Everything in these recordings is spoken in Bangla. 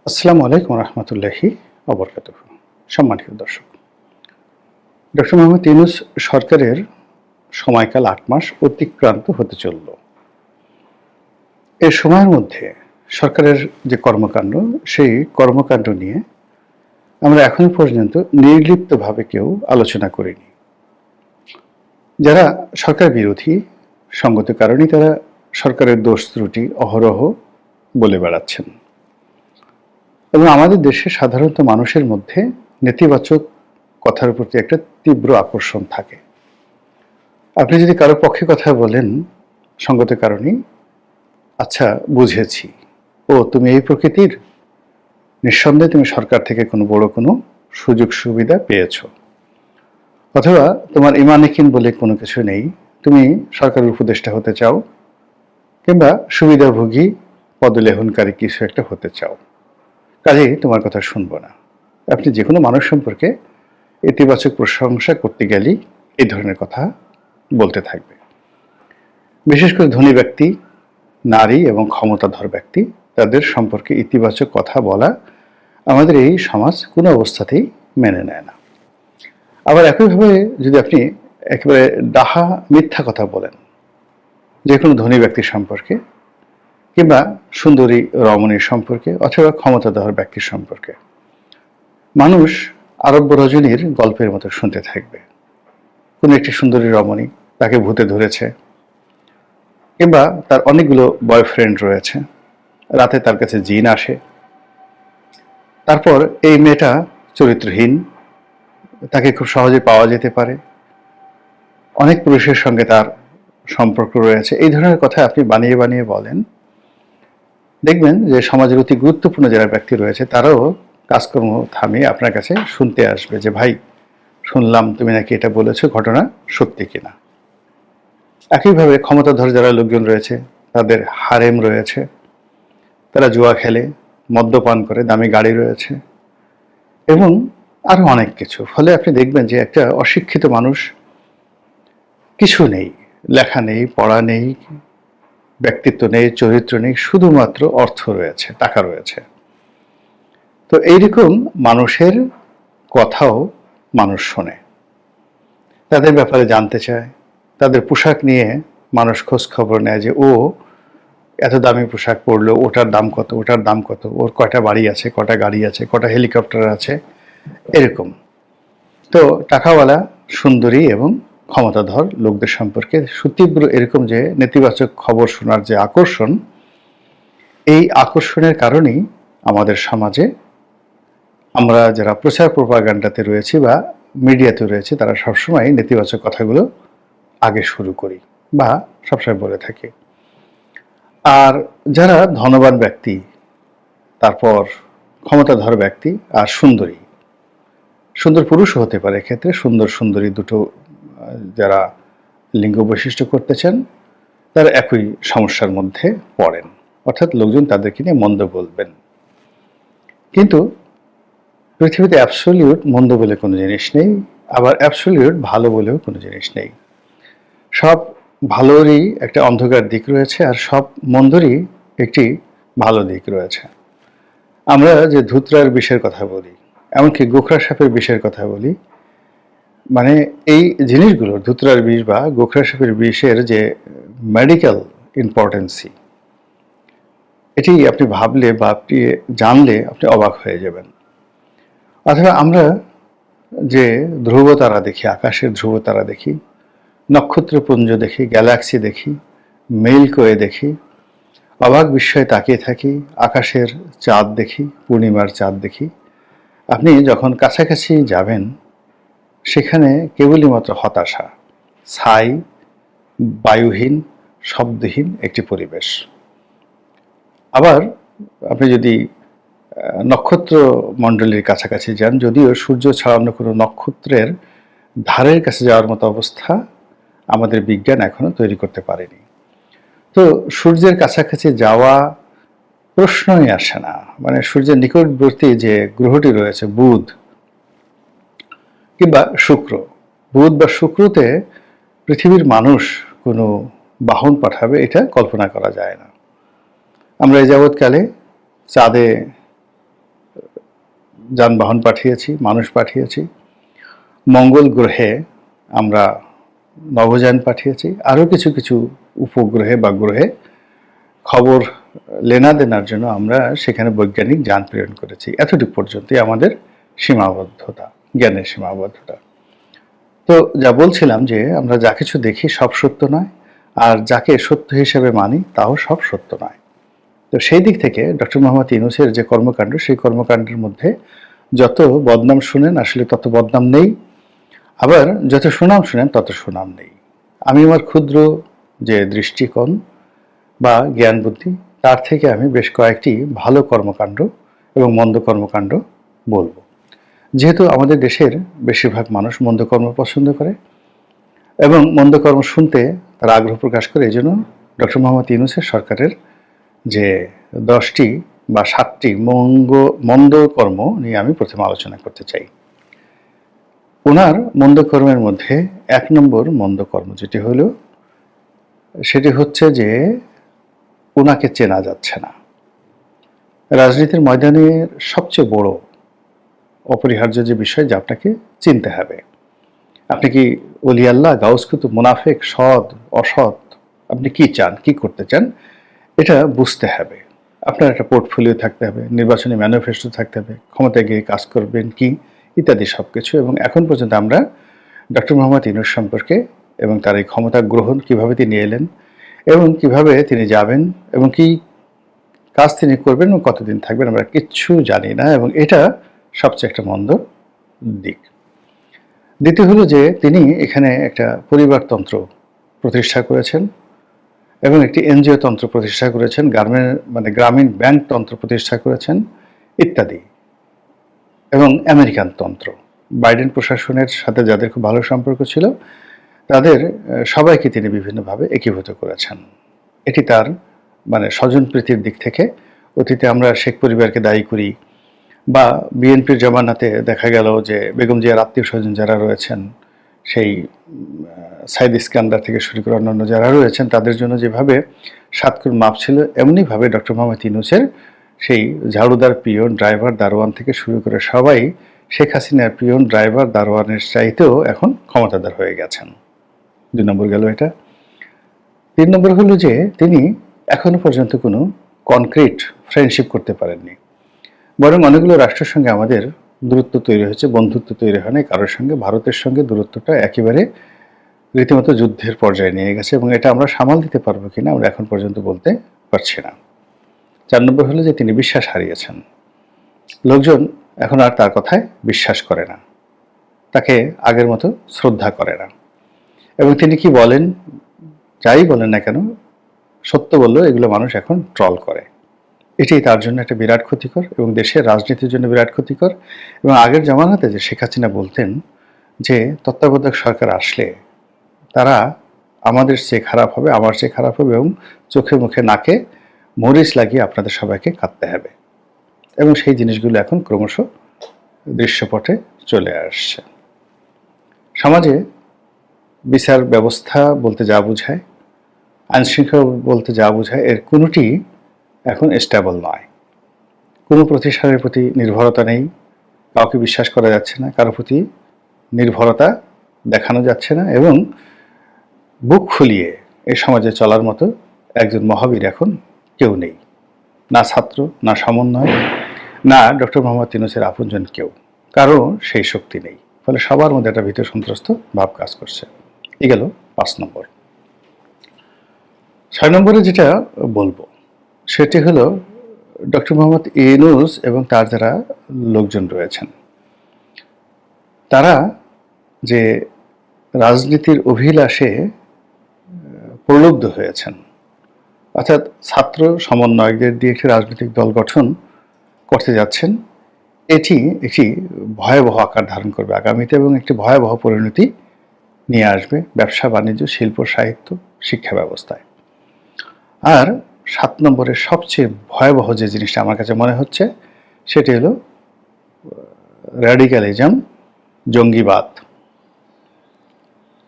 আসসালামু আলাইকুম রহমতুল্লাহি অবরকাতুহ। সম্মানিত দর্শক, ডক্টর মোহাম্মদ ইউনূস সরকারের সময়কাল ৮ মাস অতিক্রান্ত হতে চলল। এই সময়ের মধ্যে সরকারের যে কর্মকাণ্ড, সেই কর্মকাণ্ড নিয়ে আমরা এখন পর্যন্ত নির্লিপ্তভাবে কেউ আলোচনা করিনি। যারা সরকার বিরোধী, সঙ্গত কারণেই তারা সরকারের দোষ ত্রুটি অহরহ বলে বেড়াচ্ছেন। এবং আমাদের দেশে সাধারণত মানুষের মধ্যে নেতিবাচক কথার প্রতি একটা তীব্র আকর্ষণ থাকে। আপনি যদি কারো পক্ষে কথা বলেন সঙ্গত কারণেই, আচ্ছা বুঝেছি, ও তুমি এই প্রকৃতির, নিঃসন্দেহে তুমি সরকার থেকে কোনো বড় কোনো সুযোগ সুবিধা পেয়েছ, অথবা তোমার ইমানিকিন বলে কোনো কিছু নেই, তুমি সরকারের উপদেষ্টা হতে চাও, কিংবা সুবিধাভোগী পদলেহনকারী কিছু একটা হতে চাও, কাজেই তোমার কথা শুনবো না। আপনি যে কোনো মানুষ সম্পর্কে ইতিবাচক প্রশংসা করতে গেলেই এই ধরনের কথা বলতে থাকবে। বিশেষ করে ধনী ব্যক্তি, নারী এবং ক্ষমতাধর ব্যক্তি, তাদের সম্পর্কে ইতিবাচক কথা বলা আমাদের এই সমাজ কোনো অবস্থাতেই মেনে নেয় না। আবার একইভাবে যদি আপনি একেবারে ডাহা মিথ্যা কথা বলেন যে কোনো ধনী ব্যক্তির সম্পর্কে, কিংবা সুন্দরী রমণীর সম্পর্কে, অথবা ক্ষমতাধর ব্যক্তির সম্পর্কে, মানুষ আরব্য রজনীর গল্পের মতো শুনতে থাকবে। কোনো একটি সুন্দরী রমণী, তাকে ভূতে ধরেছে, কিংবা তার অনেকগুলো বয়ফ্রেন্ড রয়েছে, রাতে তার কাছে জিন আসে, তারপর এই মেয়েটা চরিত্রহীন, তাকে খুব সহজে পাওয়া যেতে পারে, অনেক পুরুষের সঙ্গে তার সম্পর্ক রয়েছে, এই ধরনের কথা আপনি বানিয়ে বানিয়ে বলেন। দেখবেন যে সমাজের অতি গুরুত্বপূর্ণ যারা ব্যক্তি রয়েছে তারাও কাজকর্ম থামিয়ে আপনার কাছে শুনতে আসবে যে ভাই, শুনলাম তুমি নাকি এটা বলেছো, ঘটনা সত্যি কিনা। একইভাবে ক্ষমতাধর যারা লোকজন রয়েছে, তাদের হারেম রয়েছে, তারা জুয়া খেলে, মদ্যপান করে, দামি গাড়ি রয়েছে, এবং আরো অনেক কিছু। ফলে আপনি দেখবেন যে একটা অশিক্ষিত মানুষ, কিছু নেই, লেখা নেই, পড়া নেই, ব্যক্তিত্ব নেই, চরিত্র নেই, শুধুমাত্র অর্থ রয়েছে, টাকা রয়েছে। তো এইরকম মানুষের কথাও মানুষ শোনে, তাদের ব্যাপারে জানতে চায়, তাদের পোশাক নিয়ে মানুষ খোঁজ খবর নেয় যে ও এত দামি পোশাক পরলো, ওটার দাম কত, ওটার দাম কত, ওর কয়টা বাড়ি আছে, কটা গাড়ি আছে, কটা হেলিকপ্টার আছে, এরকম। তো টাকাওয়ালা, সুন্দরী এবং ক্ষমতাধর লোকদের সম্পর্কে সুতীব্র এরকম যে নেতিবাচক খবর শোনার যে আকর্ষণ, এই আকর্ষণের কারণেই আমাদের সমাজে আমরা যারা প্রচার প্রপাগান্ডাতে রয়েছি বা মিডিয়াতে রয়েছে, তারা সবসময় নেতিবাচক কথাগুলো আগে শুরু করি বা সবসময় বলে থাকি। আর যারা ধনবান ব্যক্তি, তারপর ক্ষমতাধর ব্যক্তি, আর সুন্দরী, সুন্দর পুরুষও হতে পারে, ক্ষেত্রে সুন্দর সুন্দরী দুটো যারা লিঙ্গ বৈশিষ্ট্য করতে চান, তারা একই সমস্যার মধ্যে পড়েন, অর্থাৎ লোকজন তাদেরকে নিয়ে মন্দ বলবেন। কিন্তু পৃথিবীতে অ্যাবসলিউট মন্দ বলে কোনো জিনিস নেই, আবার অ্যাবসলিউট ভালো বলেও কোনো জিনিস নেই। সব ভালোরই একটা অন্ধকার দিক রয়েছে, আর সব মন্দরই একটি ভালো দিক রয়েছে। আমরা যে ধুতরার বিষের কথা বলি, এমনকি গোখরা সাপের বিষের কথা বলি, মানে এই জিনিসগুলো, ধুতরার বিষ বা গোখরা সাপের বিষের যে মেডিকেল ইম্পর্টেন্সি, এটি আপনি ভাবলে বা আপনি জানলে আপনি অবাক হয়ে যাবেন। অথবা আমরা যে ধ্রুবতারা দেখি, আকাশের ধ্রুবতারা দেখি, নক্ষত্রপুঞ্জ দেখি, গ্যালাক্সি দেখি, মিল্কওয়ে দেখি, অবাক বিস্ময়ে তাকিয়ে থাকি, আকাশের চাঁদ দেখি, পূর্ণিমার চাঁদ দেখি, আপনি যখন কাছাকাছি যাবেন সেখানে কেবলই মাত্র হতাশা, ছাই, বায়ুহীন, শব্দহীন একটি পরিবেশ। আবার আপনি যদি নক্ষত্র মণ্ডলীর কাছাকাছি যান, যদিও সূর্য ছাড়া অন্য কোনো নক্ষত্রের ধারের কাছে যাওয়ার মতো অবস্থা আমাদের বিজ্ঞান এখনো তৈরি করতে পারেনি। তো সূর্যের কাছাকাছি যাওয়া প্রশ্নই আসে না। মানে সূর্যের নিকটবর্তী যে গ্রহটি রয়েছে বুধ কিংবা শুক্র, বুধ বা শুক্রতে পৃথিবীর মানুষ কোনো বাহন পাঠাবে, এটা কল্পনা করা যায় না। আমরা এই যাবৎকালে চাঁদে যানবাহন পাঠিয়েছি, মানুষ পাঠিয়েছি, মঙ্গল গ্রহে আমরা নভোযান পাঠিয়েছি, আরও কিছু কিছু উপগ্রহে বা গ্রহে খবর লেনাদেনার জন্য আমরা সেখানে বৈজ্ঞানিক যান প্রেরণ করেছি। এতটুকু পর্যন্তই আমাদের সীমাবদ্ধতা, জ্ঞানের সীমাবদ্ধতা। তো যা বলছিলাম যে আমরা যা কিছু দেখি সব সত্য নয়, আর যাকে সত্য হিসেবে মানি তাও সব সত্য নয়। তো সেই দিক থেকে ডক্টর মোহাম্মদ ইউনূসের যে কর্মকাণ্ড, সেই কর্মকাণ্ডের মধ্যে যত বদনাম শুনেন আসলে তত বদনাম নেই, আবার যত সুনাম শুনেন তত সুনাম নেই। আমি আমার ক্ষুদ্র যে দৃষ্টিকোণ বা জ্ঞান বুদ্ধি, তার থেকে আমি বেশ কয়েকটি ভালো কর্মকাণ্ড এবং মন্দ কর্মকাণ্ড বলবো। যেহেতু আমাদের দেশের বেশিরভাগ মানুষ মন্দ কর্ম পছন্দ করে এবং মন্দ কর্ম শুনতে তারা আগ্রহ প্রকাশ করে, এই জন্য ডক্টর মোহাম্মদ ইউনূসের সরকারের যে 10টি বা 7টি মন্দ কর্ম নিয়ে আমি প্রথমে আলোচনা করতে চাই। ওনার মন্দ কর্মের মধ্যে 1 নম্বর মন্দ কর্ম যেটি হলো, সেটি হচ্ছে যে ওনাকে চেনা যাচ্ছে না। রাজনীতির ময়দানের সবচেয়ে বড় অপরিহার্য যে বিষয়, যা আপনাকে চিনতে হবে। আপনি কি ওলি আল্লাহ, গাউস কুতুব, মুনাফেক, সৎ, অসৎ, আপনি কি চান, কি করতে চান, এটা বুঝতে হবে। আপনার একটা পোর্টফোলিও থাকতে হবে, নির্বাচনী ম্যানিফেস্টো থাকতে হবে, ক্ষমতায় গিয়ে কাজ করবেন কি, ইত্যাদি সব কিছু। এবং এখন পর্যন্ত আমরা ডক্টর মোহাম্মদ ইউনূস সম্পর্কে এবং তার এই ক্ষমতা গ্রহণ, কিভাবে তিনি এলেন এবং কিভাবে তিনি যাবেন এবং কি কাজ তিনি করবেন এবং কতদিন থাকবেন, আমরা কিচ্ছু জানি না, এবং এটা সবচেয়ে একটা মন্দ দিক। দ্বিতীয় হলো যে তিনি এখানে একটা পরিবারতন্ত্র প্রতিষ্ঠা করেছেন এবং একটি এনজিও তন্ত্র প্রতিষ্ঠা করেছেন, গ্রামীণ ব্যাংক তন্ত্র প্রতিষ্ঠা করেছেন ইত্যাদি, এবং আমেরিকান তন্ত্র। বাইডেন প্রশাসনের সাথে যাদের খুব ভালো সম্পর্ক ছিল তাদের সবাইকে তিনি বিভিন্নভাবে একীভূত করেছেন। এটি তার স্বজনপ্রীতির দিক থেকে। অতীতে আমরা শেখ পরিবারকে দায়ী করি, বা বিএনপির জমানাতে দেখা গেল যে বেগম জিয়ার আত্মীয় স্বজন যারা রয়েছেন, সেই সাইদ ইস্কান্দার থেকে শুরু করে অন্যান্য যারা রয়েছেন, তাদের জন্য যেভাবে 7 খুন মাফ ছিল, এমনিভাবে ডক্টর মোহাম্মদ ইউনূসের সেই ঝাড়ুদার, পিয়ন, ড্রাইভার, দারোয়ান থেকে শুরু করে সবাই শেখ হাসিনার পিয়ন, ড্রাইভার, দারোয়ানের চাইতেও এখন ক্ষমতাধর হয়ে গেছেন। 2 নম্বর গেল এটা। 3 নম্বর হলো যে তিনি এখনো পর্যন্ত কোনো কনক্রিট ফ্রেন্ডশিপ করতে পারেননি, বরং অনেকগুলো রাষ্ট্রের সঙ্গে আমাদের দূরত্ব তৈরি হয়েছে, বন্ধুত্ব তৈরি হয় না কারোর সঙ্গে। ভারতের সঙ্গে দূরত্বটা একেবারে রীতিমতো যুদ্ধের পর্যায়ে নিয়ে গেছে, এবং এটা আমরা সামাল দিতে পারবো কিনা আমরা এখন পর্যন্ত বলতে পারছি না। 4 নম্বর হলো যে তিনি বিশ্বাস হারিয়েছেন। লোকজন এখন আর তার কথায় বিশ্বাস করে না, তাকে আগের মতো শ্রদ্ধা করে না, এবং তিনি কি বলেন, যাই বলেন না কেন, সত্য বললেও এগুলো মানুষ এখন ট্রল করে। এটি তার জন্য একটা বিরাট ক্ষতিকর, এবং দেশের রাজনীতির জন্য বিরাট ক্ষতিকর। এবং আগের জামানাতে যে শেখ হাসিনা বলতেন যে তত্ত্বাবধায়ক সরকার আসলে তারা আমাদের চেয়ে খারাপ হবে, আমার চেয়ে খারাপ হবে, এবং চোখে মুখে নাকে মরিচ লাগিয়ে আপনাদের সবাইকে কাঁদতে হবে, এবং সেই জিনিসগুলো এখন ক্রমশ দৃশ্যপটে চলে আসছে। সমাজে বিচার ব্যবস্থা বলতে যা বোঝায়, আইনশৃঙ্খলা বলতে যা বোঝায়, এর কোনোটি এখন স্টেবল নয়। কোনো প্রতিষ্ঠানের প্রতি নির্ভরতা নেই, কাউকে বিশ্বাস করা যাচ্ছে না, কারো প্রতি নির্ভরতা দেখানো যাচ্ছে না, এবং বুক ফুলিয়ে এই সমাজে চলার মতো একজন মহাবীর এখন কেউ নেই। না ছাত্র, না সমন্বয়, না ডক্টর মোহাম্মদ ইউনূসের আপনজন কেউ, কারো সেই শক্তি নেই। ফলে সবার মধ্যে একটা ভীত সন্ত্রস্ত ভাব কাজ করছে। এই গেল 5 নম্বর। 6 নম্বরে যেটা বলবো সেটি হলো ডক্টর মোহাম্মদ ইউনূস এবং তার যারা লোকজন রয়েছেন, তারা যে রাজনীতির অভিলাষে প্রলুব্ধ হয়েছেন, অর্থাৎ ছাত্র সমন্বয়কদের দিয়ে একটি রাজনৈতিক দল গঠন করতে যাচ্ছেন, এটি একটি ভয়াবহ আকার ধারণ করবে আগামীতে, এবং একটি ভয়াবহ পরিণতি নিয়ে আসবে ব্যবসা বাণিজ্য, শিল্প, সাহিত্য, শিক্ষা ব্যবস্থায়। আর 7 নম্বরের সবচেয়ে ভয়াবহ যে জিনিসটা আমার কাছে মনে হচ্ছে সেটি হলো র্যাডিক্যালিজম, জঙ্গিবাদ।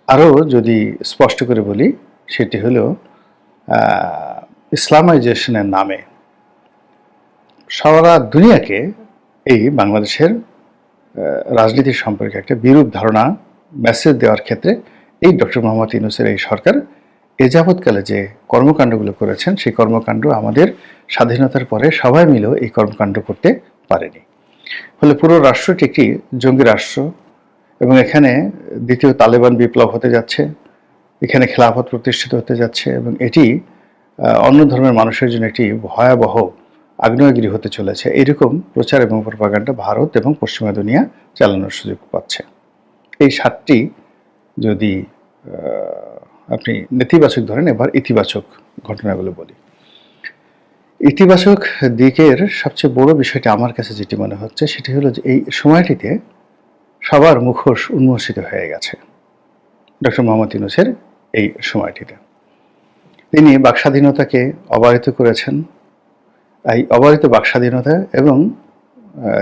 আরও যদি স্পষ্ট করে বলি, সেটি হলো ইসলামাইজেশনের নামে সারা দুনিয়াকে এই বাংলাদেশের রাজনীতির সম্পর্কে একটা বিরূপ ধারণা মেসেজ দেওয়ার ক্ষেত্রে এই ডক্টর মোহাম্মদ ইউনূসের এই সরকার এ যাবৎকালে যে কর্মকাণ্ডগুলো করেছেন সেই কর্মকাণ্ড আমাদের স্বাধীনতার পরে সবাই মিলেও এই কর্মকাণ্ড করতে পারেনি। ফলে পুরো রাষ্ট্রটি একটি জঙ্গি রাষ্ট্র এবং এখানে দ্বিতীয় তালেবান বিপ্লব হতে যাচ্ছে, এখানে খেলাফত প্রতিষ্ঠিত হতে যাচ্ছে এবং এটি অন্য ধর্মের মানুষের জন্য একটি ভয়াবহ আগ্নেয়গিরি হতে চলেছে। এরকম প্রচার এবং প্রপাগান্ডা ভারত এবং পশ্চিমা দুনিয়া চালানোর সুযোগ পাচ্ছে। এই 7টি যদি আপনি নেতিবাচক ধরেন, এবার ইতিবাচক ঘটনাগুলো বলি। ইতিবাচক দিকের সবচেয়ে বড় বিষয়টি আমার কাছে যেটি মনে হচ্ছে সেটি হলো যে এই সময়টিতে সবার মুখোশ উন্মোচিত হয়ে গেছে ডক্টর মোহাম্মদ ইউনূসের এই সময়টিতে। তিনি বাকস্বাধীনতাকে অবারিত করেছেন, এই অবারিত বাকস্বাধীনতা এবং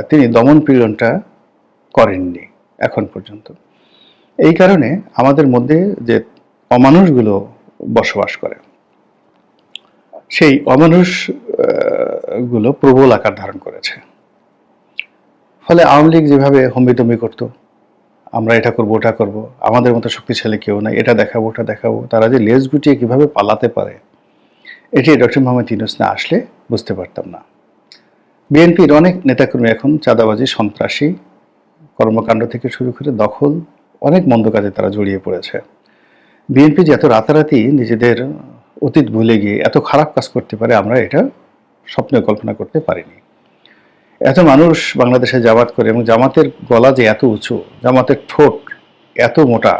তিনি দমন পীড়নটা করেননি এখন পর্যন্ত। এই কারণে আমাদের মধ্যে যে অমানুষগুলো বসবাস করে সেই অমানুষ গুলো প্রবল আকার ধারণ করেছে। ফলে আওয়ামী লীগ যেভাবে হম্বিতম্বি করত, আমরা এটা করব ওটা করব, আমাদের মতো শক্তিশালী কেউ নাই, এটা দেখাবো ওটা দেখাবো, তারা যে লেজ গুটিয়ে কিভাবে পালাতে পারে এটি ডক্টর মোহাম্মদ ইউনূস না আসলে বুঝতে পারতাম না। বিএনপির অনেক নেতাকর্মী এখন চাঁদাবাজি, সন্ত্রাসী কর্মকাণ্ড থেকে শুরু করে দখল, অনেক মন্দ কাজে তারা জড়িয়ে পড়েছে। বিএনপি যে এত রাতারাতি নিজেদের অতীত ভুলে গিয়ে এত খারাপ কাজ করতে পারে আমরা এটা স্বপ্নে কল্পনা করতে পারিনি। এত মানুষ বাংলাদেশে জামাত করে এবং জামাতের গলা যে এত উঁচু, জামাতের ঠোঁট এত মোটা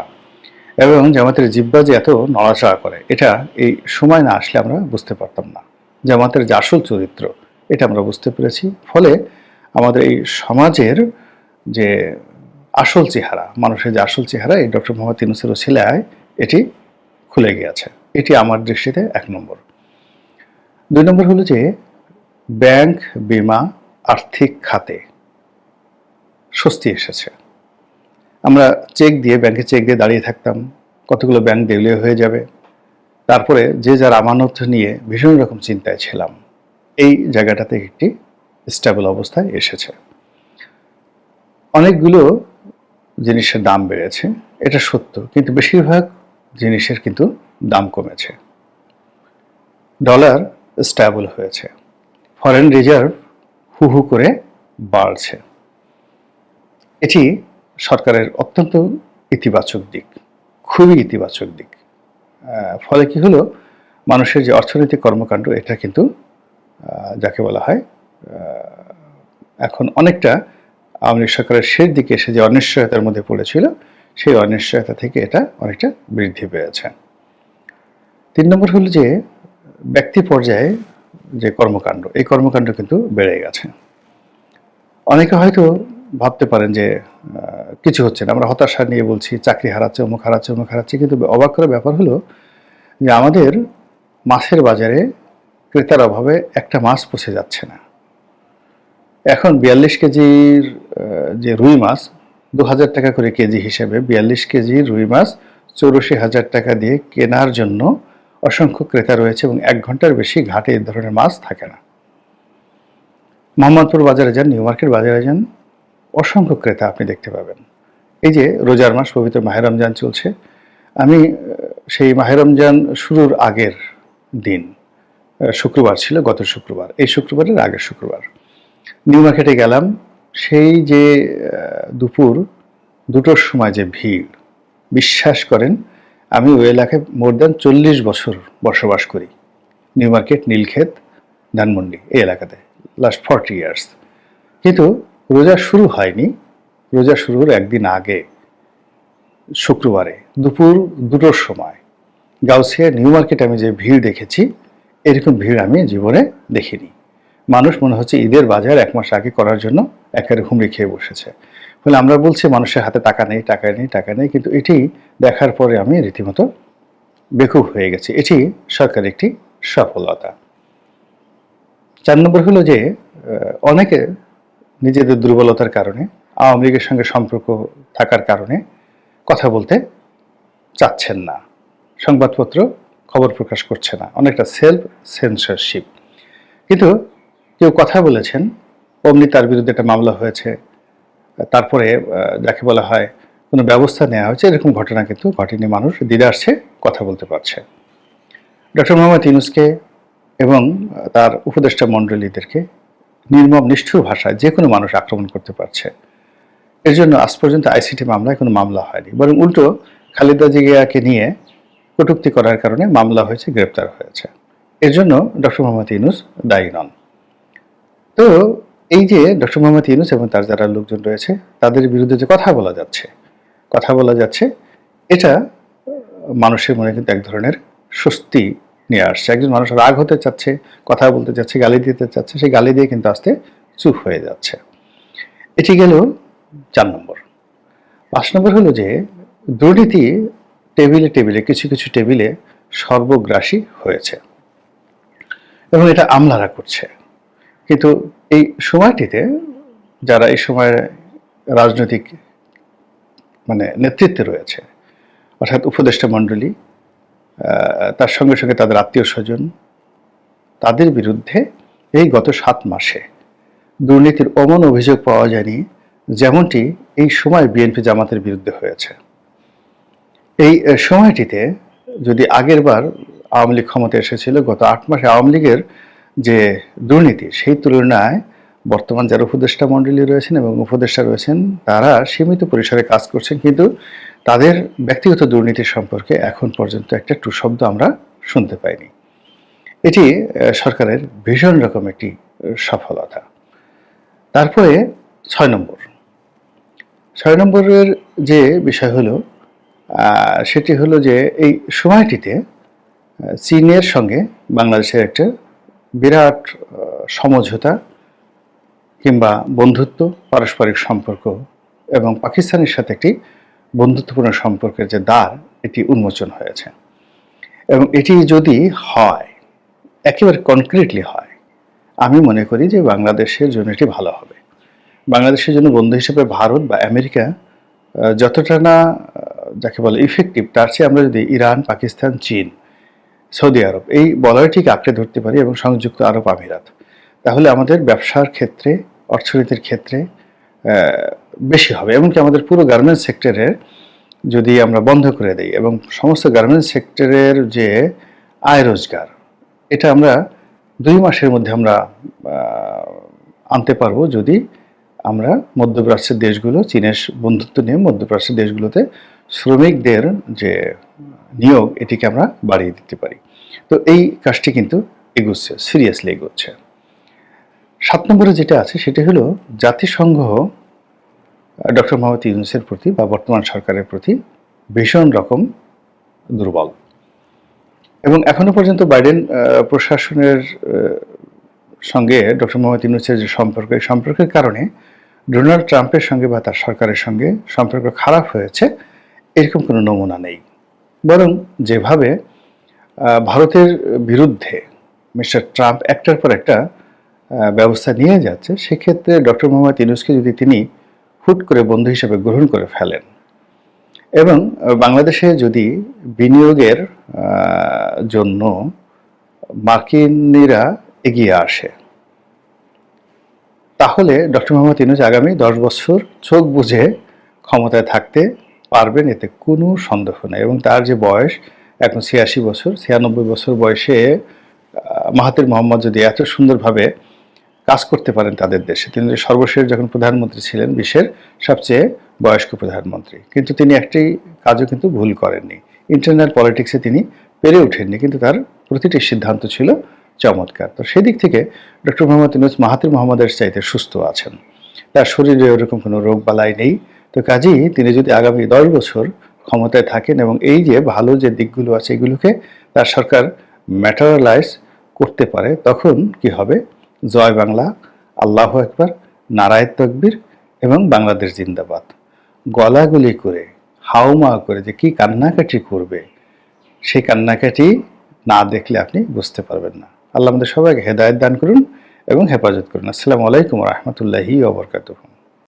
এবং জামাতের জিহ্বা যে এত নড়াচড়া করে, এটা এই সময় না আসলে আমরা বুঝতে পারতাম না। জামাতের যে আসল চরিত্র এটা আমরা বুঝতে পেরেছি। ফলে আমাদের এই সমাজের যে আসল চেহারা, মানুষের যে আসল চেহারা এই ডক্টর মোহাম্মদ ইউনূসের ওসিলায় এটি খুলে গিয়েছে। এটি আমার দৃষ্টিতে 1 নম্বর। 2 নম্বর হলো যে ব্যাংক, বীমা, আর্থিক খাতে স্বস্তি এসেছে। আমরা ব্যাংকে চেক দিয়ে দাঁড়িয়ে থাকতাম, কতগুলো ব্যাংক দেউলিয়া হয়ে যাবে, তারপরে যে যার আমানত নিয়ে ভীষণ রকম চিন্তায় ছিলাম। এই জায়গাটাতে একটি স্টেবল অবস্থায় এসেছে। অনেকগুলো জিনিসের দাম বেড়েছে, এটা সত্য, কিন্তু বেশিরভাগ জিনিসের কিন্তু দাম কমেছে। ডলার স্টেবল হয়েছে, ফরেন রিজার্ভ হু হু করে বাড়ছে। এটি সরকারের অত্যন্ত ইতিবাচক দিক, খুবই ইতিবাচক দিক। ফলে কি হলো, মানুষের যে অর্থনৈতিক কর্মকাণ্ড এটা কিন্তু যাকে বলা হয় এখন অনেকটা আওয়ামী লীগ সরকারের শেষ দিকে এসে যে অনিশ্চয়তার মধ্যে পড়েছিল সেই অনিশ্চয়তা থেকে এটা অনেকটা বৃদ্ধি পেয়েছে। 3 নম্বর হলো যে ব্যক্তি পর্যায়ে যে কর্মকাণ্ড, এই কর্মকাণ্ড কিন্তু বেড়ে গেছে। অনেকে হয়তো ভাবতে পারেন যে কিছু হচ্ছে না, আমরা হতাশা নিয়ে বলছি চাকরি হারাচ্ছে, অমুক হারাচ্ছে, অমুক হারাচ্ছে, কিন্তু অবাক করার ব্যাপার হলো যে আমাদের মাছের বাজারে ক্রেতার অভাবে একটা মাছ পচে যাচ্ছে না। এখন 42 কেজির যে রুই মাছ 2000 টাকা করে কেজি হিসেবে 42 কেজির রুই মাছ 84,000 টাকা দিয়ে কেনার জন্য অসংখ্য ক্রেতা রয়েছে এবং 1 ঘন্টার বেশি ঘাটে এই ধরনের মাছ থাকে না। মোহাম্মদপুর বাজারে যান, নিউ মার্কেট বাজারে যান, অসংখ্য ক্রেতা আপনি দেখতে পাবেন। এই যে রোজার মাস, পবিত্র মাহে রমজান চলছে, আমি সেই মাহে রমজান শুরুর আগের দিন শুক্রবার ছিল, গত শুক্রবার, এই শুক্রবারের আগের শুক্রবার নিউ মার্কেটে গেলাম। সেই যে দুপুর 2টোর সময় যে ভিড়, বিশ্বাস করেন আমি ওই এলাকায় মোর দ্যান 40 বছর বসবাস করি। নিউ মার্কেট, নীলক্ষেত, ধানমন্ডি এই এলাকাতে লাস্ট 40 ইয়ার্স। কিন্তু রোজা শুরু হয়নি, রোজা শুরুর একদিন আগে শুক্রবারে দুপুর 2টোর সময় গাউসিয়া নিউ মার্কেটে আমি যে ভিড় দেখেছি, এরকম ভিড় আমি জীবনে দেখিনি। মানুষ মনে হচ্ছে ঈদের বাজার 1 মাস আগে করার জন্য একেবারে হুমড়ি খেয়ে বসেছে। ফলে আমরা বলছি মানুষের হাতে টাকা নেই, টাকা নেই, টাকা নেই, কিন্তু এটি দেখার পরে আমি রীতিমতো বেকুব হয়ে গেছি। এটি সরকারের একটি সফলতা। 4 নম্বর হলো যে অনেকে নিজেদের দুর্বলতার কারণে, আওয়ামী লীগের সঙ্গে সম্পর্ক থাকার কারণে কথা বলতে চাচ্ছেন না, সংবাদপত্র খবর প্রকাশ করছে না, অনেকটা সেলফ সেন্সরশিপ। কিন্তু কেউ কথা বলেছেন, অমনি তার বিরুদ্ধে একটা মামলা হয়েছে, তারপরে যাকে বলা হয় কোনো ব্যবস্থা নেওয়া হয়েছে, এরকম ঘটনা কিন্তু ঘটেনি। মানুষ দ্বিধার্থে কথা বলতে পারছে। ডক্টর মোহাম্মদ ইউনূসকে এবং তার উপদেষ্টা মণ্ডলীদেরকে নির্মম নিষ্ঠুর ভাষায় যে কোনো মানুষ আক্রমণ করতে পারছে। এর জন্য আজ পর্যন্ত আইসিটি মামলায় কোনো মামলা হয়নি, বরং উল্টো খালেদা জিয়াকে নিয়ে কটূক্তি করার কারণে মামলা হয়েছে, গ্রেপ্তার হয়েছে। এর জন্য ডক্টর মোহাম্মদ ইউনূস দায়ী নন। তো এই যে ডক্টর মোহাম্মদ ইউনূস এবং তার যারা লোকজন রয়েছে তাদের বিরুদ্ধে যে কথা বলা যাচ্ছে, এটা মানুষের মনে কিন্তু এক ধরনের স্বস্তি নিয়ে আসছে। একজন মানুষ রাগ হতে চাচ্ছে, কথা বলতে চাচ্ছে, গালি দিতে চাচ্ছে, সেই গালি দিয়ে কিন্তু আস্তে চুপ হয়ে যাচ্ছে। এটি গেল 4 নম্বর। 5 নম্বর হলো যে দুর্নীতি টেবিলে টেবিলে, কিছু কিছু টেবিলে সর্বগ্রাসী হয়েছে এবং এটা আমলারা করছে। কিন্তু এই সময়টিতে যারা এই সময় রাজনৈতিক নেতৃত্বে রয়েছে, অর্থাৎ উপদেষ্টা মণ্ডলী, তার সঙ্গে সঙ্গে তাদের আত্মীয় স্বজন, তাদের বিরুদ্ধে এই গত 7 মাসে দুর্নীতির অমন অভিযোগ পাওয়া যায়নি যেমনটি এই সময় বিএনপি জামাতের বিরুদ্ধে হয়েছে। এই সময়টিতে যদি আগের বার আওয়ামী লীগ ক্ষমতায় এসেছিল, গত 8 মাসে আওয়ামী লীগের যে দুর্নীতি, সেই তুলনায় বর্তমান যারা উপদেষ্টা মণ্ডলী রয়েছেন এবং উপদেষ্টা রয়েছেন তারা সীমিত পরিসরে কাজ করছেন, কিন্তু তাদের ব্যক্তিগত দুর্নীতির সম্পর্কে এখন পর্যন্ত একটা টু শব্দ আমরা শুনতে পাইনি। এটি সরকারের ভীষণ রকম একটি সফলতা। তারপরে 6 নম্বরের যে বিষয় হলো, সেটি হলো যে এই সময়টিতে চীনের সঙ্গে বাংলাদেশের একটা বিরাট সমঝোতা কিংবা বন্ধুত্ব, পারস্পরিক সম্পর্ক এবং পাকিস্তানের সাথে একটি বন্ধুত্বপূর্ণ সম্পর্কের যে দ্বার, এটি উন্মোচন হয়েছে। এবং এটি যদি হয়, একেবারে কনক্রিটলি হয়, আমি মনে করি যে বাংলাদেশের জন্য এটি ভালো হবে। বাংলাদেশের জন্য বন্ধু হিসেবে ভারত বা আমেরিকা যতটা না যাকে বলে ইফেক্টিভ, তার চেয়ে আমরা যদি ইরান, পাকিস্তান, চীন, সৌদি আরব এই বলয়টিকে আঁকড়ে ধরতে পারি এবং সংযুক্ত আরব আমিরাত, তাহলে আমাদের ব্যবসার ক্ষেত্রে, অর্থনীতির ক্ষেত্রে বেশি হবে। এমনকি আমাদের পুরো গার্মেন্টস সেক্টরের যদি আমরা বন্ধ করে দিই এবং সমস্ত গার্মেন্টস সেক্টরের যে আয় রোজগার, এটা আমরা 2 মাসের মধ্যে আমরা আনতে পারবো যদি আমরা মধ্যপ্রাচ্যের দেশগুলো, চীনের বন্ধুত্ব নিয়ে মধ্যপ্রাচ্যের দেশগুলোতে শ্রমিকদের যে নিয়োগ, এটিকে আমরা বাড়িয়ে দিতে পারি। তো এই কাজটি কিন্তু এগোচ্ছে, সিরিয়াসলি এগোচ্ছে। 7 নম্বরে যেটা আছে সেটা হলো জাতিসংঘ ডক্টর মোহাম্মদ ইউনূসের প্রতি বা বর্তমান সরকারের প্রতি ভীষণ রকম দুর্বল এবং এখনো পর্যন্ত বাইডেন প্রশাসনের সঙ্গে ডক্টর মোহাম্মদ ইউনূসের যে সম্পর্ক, এই সম্পর্কের কারণে ডোনাল্ড ট্রাম্পের সঙ্গে বা তার সরকারের সঙ্গে সম্পর্ক খারাপ হয়েছে এরকম কোনো নমুনা নেই। বরং যেভাবে ভারতের বিরুদ্ধে মিস্টার ট্রাম্প একটার পর একটা ব্যবস্থা নিয়ে যাচ্ছে, সেক্ষেত্রে ডক্টর মোহাম্মদ ইউনূসকে যদি তিনি হুট করে বন্ধু হিসেবে গ্রহণ করে ফেলেন এবং বাংলাদেশে যদি বিনিয়োগের জন্য মার্কিনিরা এগিয়ে আসে, তাহলে ডক্টর মোহাম্মদ ইউনূস আগামী 10 বছর চোখ বুজে ক্ষমতায় থাকতে পারবেন, এতে কোনো সন্দেহ নেই। এবং তার যে বয়স এখন 86 বছর, 96 বছর বয়সে মাহাথির মোহাম্মদ যদি এত সুন্দরভাবে কাজ করতে পারেন তাদের দেশে, তিনি সর্বশেষ যখন প্রধানমন্ত্রী ছিলেন বিশ্বের সবচেয়ে বয়স্ক প্রধানমন্ত্রী, কিন্তু তিনি একটি কাজও কিন্তু ভুল করেননি। ইন্টারনাল পলিটিক্সে তিনি পেরে ওঠেননি, কিন্তু তার প্রতিটি সিদ্ধান্ত ছিল চমৎকার। তো সেদিক থেকে ডক্টর মোহাম্মদ ইউনূস মাহাথির মোহাম্মদের চাইতে সুস্থ আছেন, তার শরীরে ওরকম কোনো রোগ বালাই নেই। তো কাজেই তিনি যদি আগামী 10 বছর ক্ষমতায় থাকেন এবং এই যে ভালো যে দিকগুলো আছে এগুলোকে তার সরকার ম্যাটেরিয়ালাইজ করতে পারে, তখন কি হবে? জয় বাংলা, আল্লাহু আকবার, নারায়ে তাকবীর এবং বাংলাদেশ জিন্দাবাদ। গলাগুলি করে, হাউমা করে যে কি কান্নাকাটি করবে, সেই কান্নাকাটি না দেখলে আপনি বুঝতে পারবেন না। আল্লাহ আমাদের সবাইকে হেদায়েত দান করুন এবং হেফাজত করুন। আসসালামু আলাইকুম ওয়া রাহমাতুল্লাহি ওয়া বারাকাতুহু।